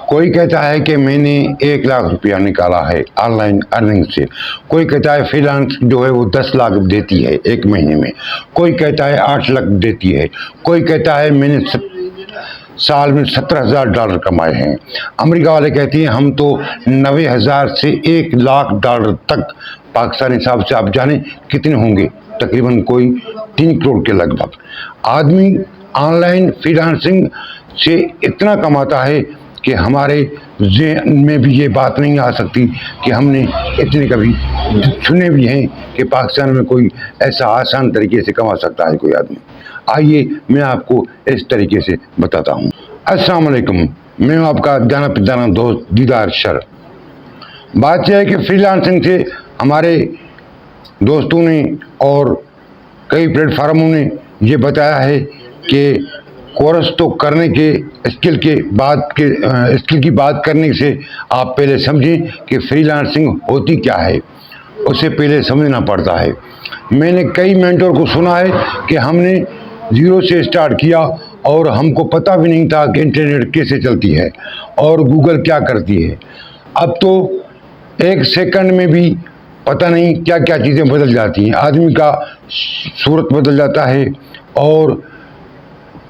कोई कहता है कि मैंने 1 लाख रुपया निकाला है ऑनलाइन अर्निंग से, कोई कहता है फ्रीलांस जो है वो 10 लाख देती है एक महीने में, कोई कहता है 8 लाख देती है, कोई कहता है मैंने साल में $17,000 कमाए हैं। अमेरिका वाले कहते हैं हम तो 90,000 से 1 लाख डॉलर तक, पाकिस्तानी हिसाब से आप जाने कितने होंगे, तकरीबन कोई 3 करोड़ के लगभग। आदमी ऑनलाइन फ्रीलांसिंग से इतना कमाता है कि हमारे ज़हन में भी ये बात नहीं आ सकती कि हमने इतने कभी सुने भी हैं कि पाकिस्तान में कोई ऐसा आसान तरीके से कमा सकता है कोई आदमी। आइए मैं आपको इस तरीके से बताता हूँ। अस्सलाम वालेकुम, मैं हूँ आपका जाना पहचाना दोस्त दीदार शर। बात यह है कि फ्रीलांसिंग से हमारे दोस्तों ने और कई प्लेटफार्मों ने ये बताया है कि कोर्स तो करने के स्किल की बात करने से आप पहले समझें कि फ्रीलांसिंग होती क्या है, उसे पहले समझना पड़ता है। मैंने कई मेंटर को सुना है कि हमने ज़ीरो से स्टार्ट किया और हमको पता भी नहीं था कि इंटरनेट कैसे चलती है और गूगल क्या करती है। अब तो 1 सेकंड में भी पता नहीं क्या क्या चीज़ें बदल जाती हैं, आदमी का सूरत बदल जाता है और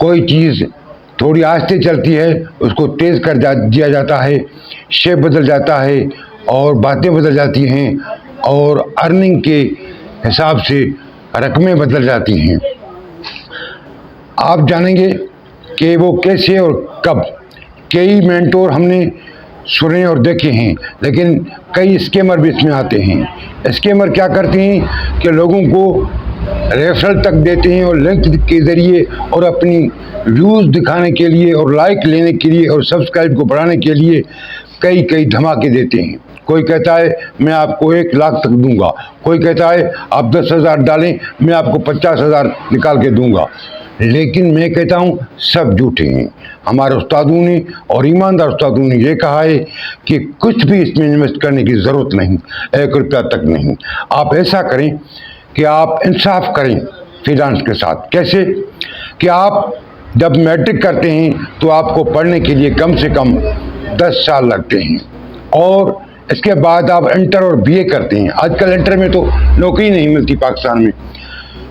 कोई चीज़ थोड़ी आस्ते चलती है उसको तेज़ कर दिया जाता है, शेप बदल जाता है और बातें बदल जाती हैं और अर्निंग के हिसाब से रकमें बदल जाती हैं। आप जानेंगे कि वो कैसे और कब। कई मेंटोर हमने सुने और देखे हैं, लेकिन कई स्कैमर भी इसमें आते हैं। स्कैमर क्या करते हैं कि लोगों को रेफरल तक देते हैं और लिंक के ज़रिए और अपनी व्यूज़ दिखाने के लिए और लाइक लेने के लिए और सब्सक्राइब को बढ़ाने के लिए कई धमाके देते हैं। कोई कहता है मैं आपको 1 लाख तक दूंगा, कोई कहता है आप 10,000 डालें मैं आपको 50,000 निकाल के दूंगा। लेकिन मैं कहता हूँ सब झूठे हैं। हमारे उस्तादों ने और ईमानदार उस्तादों ने ये कहा है कि कुछ भी इसमें इन्वेस्ट करने की ज़रूरत नहीं, 1 रुपया तक नहीं। आप ऐसा करें कि आप इंसाफ करें फ्रीलांस के साथ। कैसे कि आप जब मैट्रिक करते हैं तो आपको पढ़ने के लिए कम से कम 10 साल लगते हैं और इसके बाद आप इंटर और बीए करते हैं। आजकल इंटर में तो नौकरी नहीं मिलती पाकिस्तान में,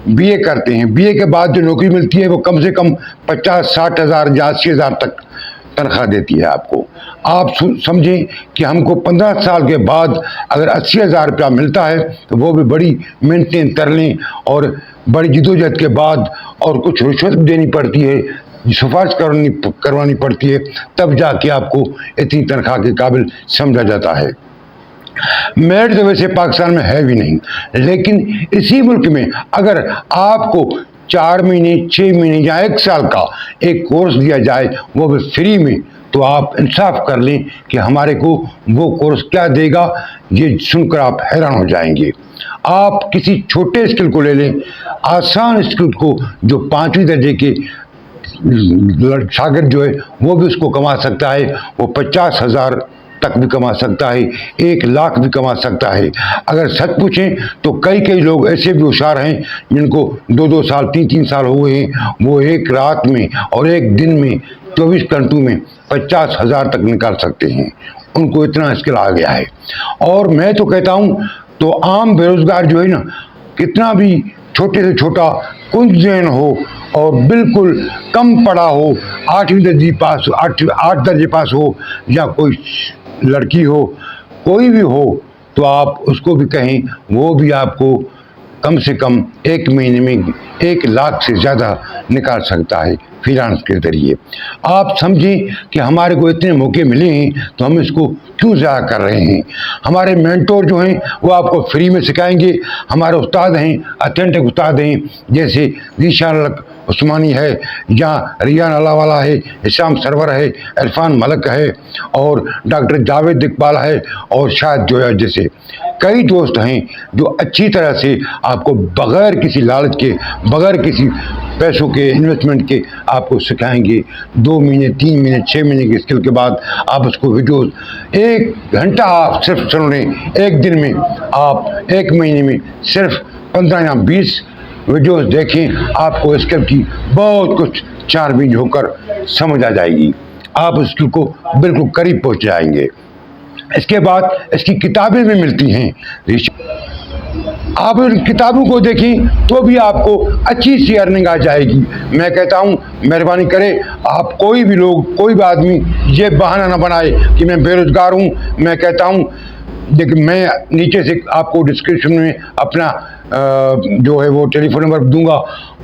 बीए करते हैं। बीए के बाद जो नौकरी मिलती है वो कम से कम 50-60 हज़ार या 80,000 तक तनख्वाह देती है आपको। आप समझें कि हमको 15 साल के बाद अगर 80,000 रुपया मिलता है तो वो भी बड़ी मेहनतें कर लें और बड़ी जिदोजहद के बाद और कुछ रिश्वत देनी पड़ती है, सिफारिश करवानी पड़ती है, तब जाके आपको इतनी तनख्वाह के काबिल समझा जाता है। मेरिट तो वैसे पाकिस्तान में है भी नहीं, लेकिन इसी मुल्क में अगर आपको 4 महीने 6 महीने या 1 साल का एक कोर्स दिया जाए वो भी फ्री में, तो आप इंसाफ कर लें कि हमारे को वो कोर्स क्या देगा, ये सुनकर आप हैरान हो जाएंगे। आप किसी छोटे स्किल को ले लें, आसान स्किल को, जो 5वीं दर्जे के शागिर्द जो है वो भी उसको कमा सकता है, वो 50,000 तक भी कमा सकता है, 1 लाख भी कमा सकता है। अगर सच पूछें तो कई लोग ऐसे भी होशियार हैं जिनको 2-2 साल 3-3 साल हो गए हैं, वो एक रात में और एक दिन में 24 घंटों में 50,000 तक निकाल सकते हैं। उनको इतना स्किल आ गया है। और मैं तो कहता हूँ तो आम बेरोजगार जो है ना, कितना भी छोटे से छोटा कुंज ज़हन हो और बिल्कुल कम पढ़ा हो, 8वीं दर्जे पास, 8 दर्जे पास हो, या कोई लड़की हो, कोई भी हो, तो आप उसको भी कहें, वो भी आपको कम से कम 1 महीने में 1 लाख से ज़्यादा निकाल सकता है फ्रीलांस के ज़रिए। आप समझें कि हमारे को इतने मौके मिले हैं तो हम इसको क्यों ज़ाया कर रहे हैं। हमारे मेंटोर जो हैं वो आपको फ्री में सिखाएंगे। हमारे उस्ताद हैं, अथेंटिक उस्ताद हैं, जैसे ज़ीशान उस्मानी है, या रियान अलावाला है, हिशाम सरवर है, इरफान मलक है और डॉक्टर जावेद इकबाल है और शायद जोया जैसे कई दोस्त हैं जो अच्छी तरह से आपको बग़ैर किसी लालच के, बग़ैर किसी पैसों के, इन्वेस्टमेंट के आपको सिखाएंगे। 2 महीने 3 महीने 6 महीने की स्किल के बाद आप उसको वीडियोस 1 घंटा आप सिर्फ सुन लें, 1 दिन में आप 1 महीने में सिर्फ 15 या 20 वीडियोस देखें, आपको स्किल की बहुत कुछ 4 बीज होकर समझ आ जाएगी। आप उसको बिल्कुल करीब पहुंच जाएंगे। इसके बाद इसकी किताबें भी मिलती हैं। आप उन किताबों को देखें तो भी आपको अच्छी सी अर्निंग आ जाएगी। मैं कहता हूँ मेहरबानी करें, आप कोई भी लोग, कोई भी आदमी ये बहाना ना बनाए कि मैं बेरोजगार हूँ। मैं कहता हूँ देखिए, मैं नीचे से आपको डिस्क्रिप्शन में अपना जो है वो टेलीफोन नंबर दूंगा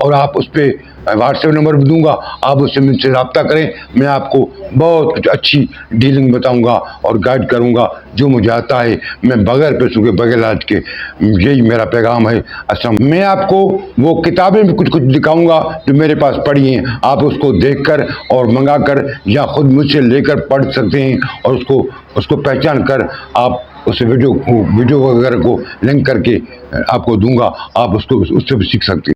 और आप उस पर व्हाट्सएप नंबर भी दूंगा, आप उससे मुझसे रब्ता करें। मैं आपको बहुत कुछ अच्छी डीलिंग बताऊंगा और गाइड करूंगा जो मुझे आता है। मैं बगैर पैसों के, बगैर लालच के, यही मेरा पैगाम है। अच्छा, मैं आपको वो किताबें भी कुछ कुछ दिखाऊंगा जो मेरे पास पड़ी हैं। आप उसको देखकर और मंगाकर या खुद मुझसे लेकर पढ़ सकते हैं और उसको पहचान कर आप उस वीडियो वगैरह को लिंक करके आपको दूंगा, आप उससे भी सीख सकते हैं।